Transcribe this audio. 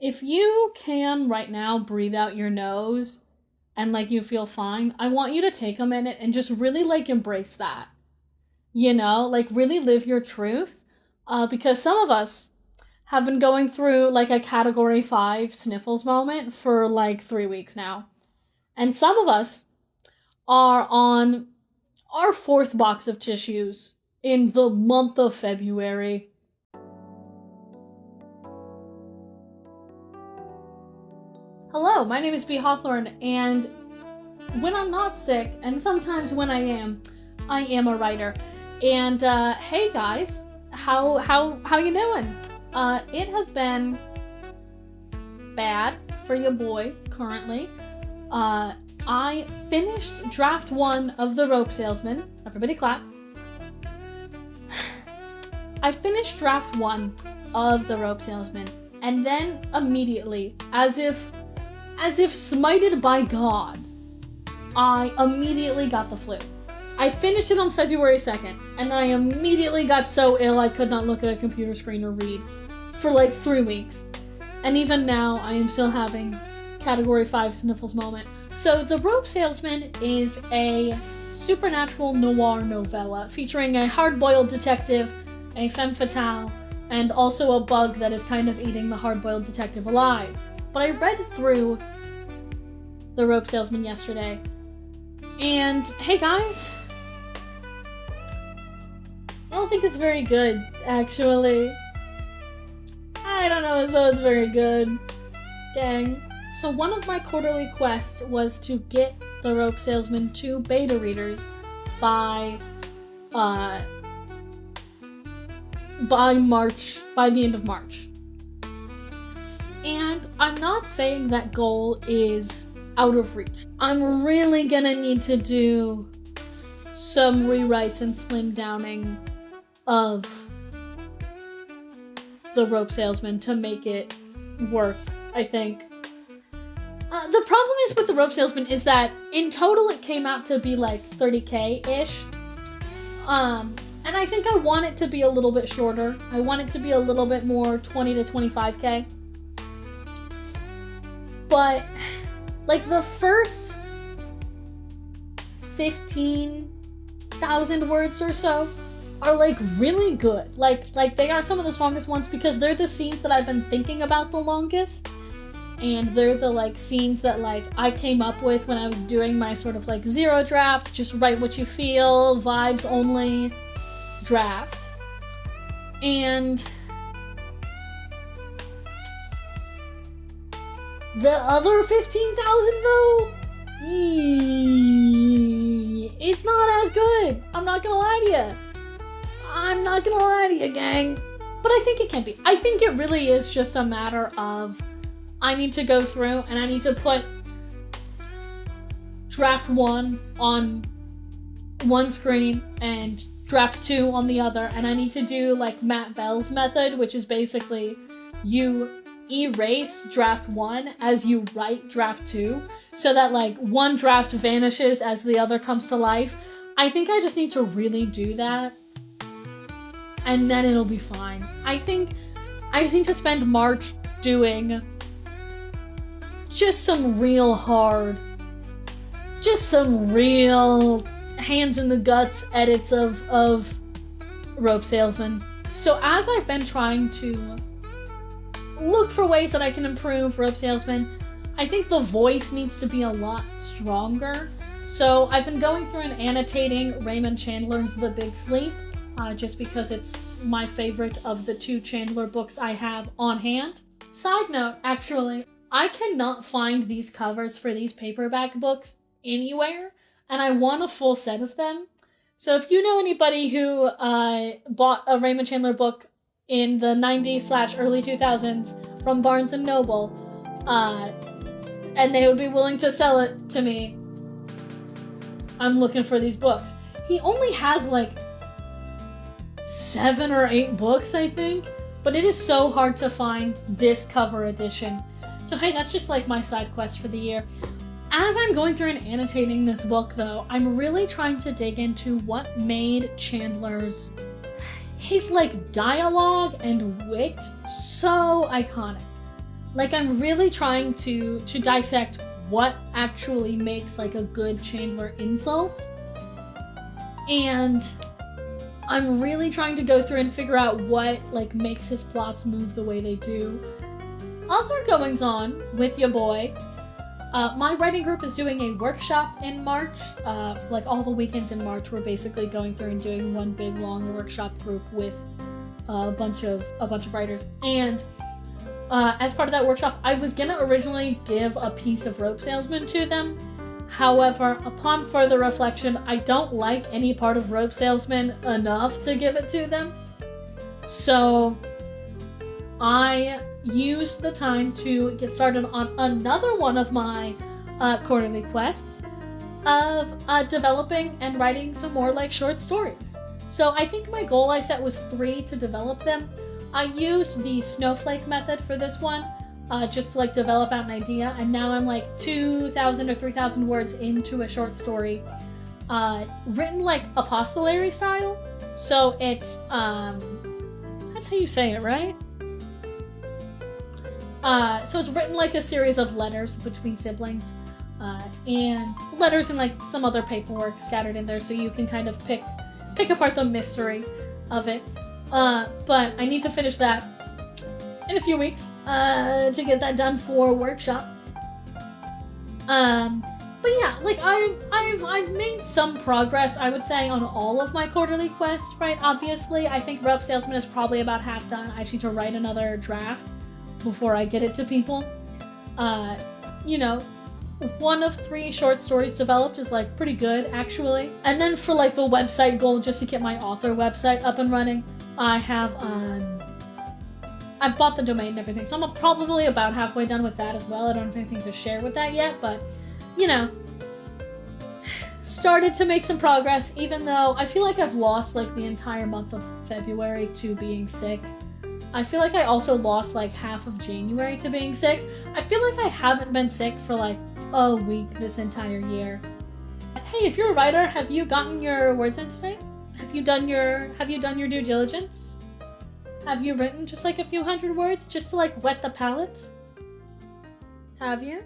If you can right now breathe out your nose and like you feel fine, I want you to take a minute and just really like embrace that. Like really live your truth. Because some of us have been going through like a category 5 sniffles moment for like 3 weeks now. And some of us are on our 4th box of tissues in the month of February. Hello, my name is B. Hawthorne, and when I'm not sick, and sometimes when I am a writer. And hey guys, how you doing? It has been bad for your boy currently. I finished draft 1 of The Rope Salesman. Everybody clap. I finished draft 1 of The Rope Salesman, and then immediately, as if smited by God, I immediately got the flu. I finished it on February 2nd, and then I immediately got so ill I could not look at a computer screen or read for like 3 weeks. And even now, I am still having category 5 sniffles moment. So The Rope Salesman is a supernatural noir novella featuring a hard-boiled detective, a femme fatale, and also a bug that is kind of eating the hard-boiled detective alive. But I read through The Rope Salesman yesterday, and hey guys, I don't think it's very good, actually. I don't know as though it's very good. Dang. So one of my quarterly quests was to get The Rope Salesman to beta readers by the end of March. And I'm not saying that goal is out of reach. I'm really gonna need to do some rewrites and slim downing of The Rope Salesman to make it work, I think. The problem is with The Rope Salesman is that in total it came out to be like 30k-ish. And I think I want it to be a little bit shorter. I want it to be a little bit more 20 to 25k. But like the first 15,000 words or so are like really good. Like they are some of the strongest ones because they're the scenes that I've been thinking about the longest. And they're the like scenes that like I came up with when I was doing my sort of like zero draft, just write what you feel, vibes only draft. And the other 15,000 though, it's not as good. I'm not gonna lie to you, gang. But I think it can be. I think it really is just a matter of I need to go through and I need to put draft 1 on one screen and draft 2 on the other, and I need to do like Matt Bell's method, which is basically you erase draft 1 as you write draft 2, so that like one draft vanishes as the other comes to life. I think I just need to really do that, and then it'll be fine. I think I just need to spend March doing just some real hands in the guts edits of Rope Salesman. So as I've been trying to look for ways that I can improve Rope Salesman, I think the voice needs to be a lot stronger. So I've been going through and annotating Raymond Chandler's The Big Sleep, just because it's my favorite of the 2 Chandler books I have on hand. Side note, actually, I cannot find these covers for these paperback books anywhere, and I want a full set of them. So if you know anybody who bought a Raymond Chandler book in the 90s/early 2000s from Barnes & Noble, and they would be willing to sell it to me, I'm looking for these books. He only has like 7 or 8 books, I think, but it is so hard to find this cover edition. So hey, that's just like my side quest for the year. As I'm going through and annotating this book though, I'm really trying to dig into what made Chandler's his like dialogue and wit so iconic. Like, I'm really trying to dissect what actually makes, like, a good Chandler insult. And I'm really trying to go through and figure out what, like, makes his plots move the way they do. Other goings on with your boy. My writing group is doing a workshop in March. Like, all the weekends in March, we're basically going through and doing one big long workshop group with a bunch of writers. And as part of that workshop, I was gonna originally give a piece of Rope Salesman to them. However, upon further reflection, I don't like any part of Rope Salesman enough to give it to them. So I used the time to get started on another one of my quarterly quests of developing and writing some more, like, short stories. So I think my goal I set was 3 to develop them. I used the snowflake method for this one, just to, like, develop out an idea, and now I'm like 2,000 or 3,000 words into a short story, written like epistolary style. So it's that's how you say it, right? So it's written like a series of letters between siblings, and letters and, like, some other paperwork scattered in there, so you can kind of pick apart the mystery of it. But I need to finish that in a few weeks to get that done for workshop. But yeah, like, I've made some progress, I would say, on all of my quarterly quests, right? Obviously, I think Rope Salesman is probably about half done. I just need to write another draft before I get it to people. You know, 1 of 3 short stories developed is, like, pretty good, actually. And then for, like, the website goal, just to get my author website up and running, I have, I've bought the domain and everything, so I'm probably about halfway done with that as well. I don't have anything to share with that yet, but, you know, started to make some progress, even though I feel like I've lost, like, the entire month of February to being sick. I feel like I also lost, like, half of January to being sick. I feel like I haven't been sick for, like, a week this entire year. Hey, if you're a writer, have you gotten your words in today? Have you done your due diligence? Have you written just, like, a few hundred words just to, like, wet the palate? Have you?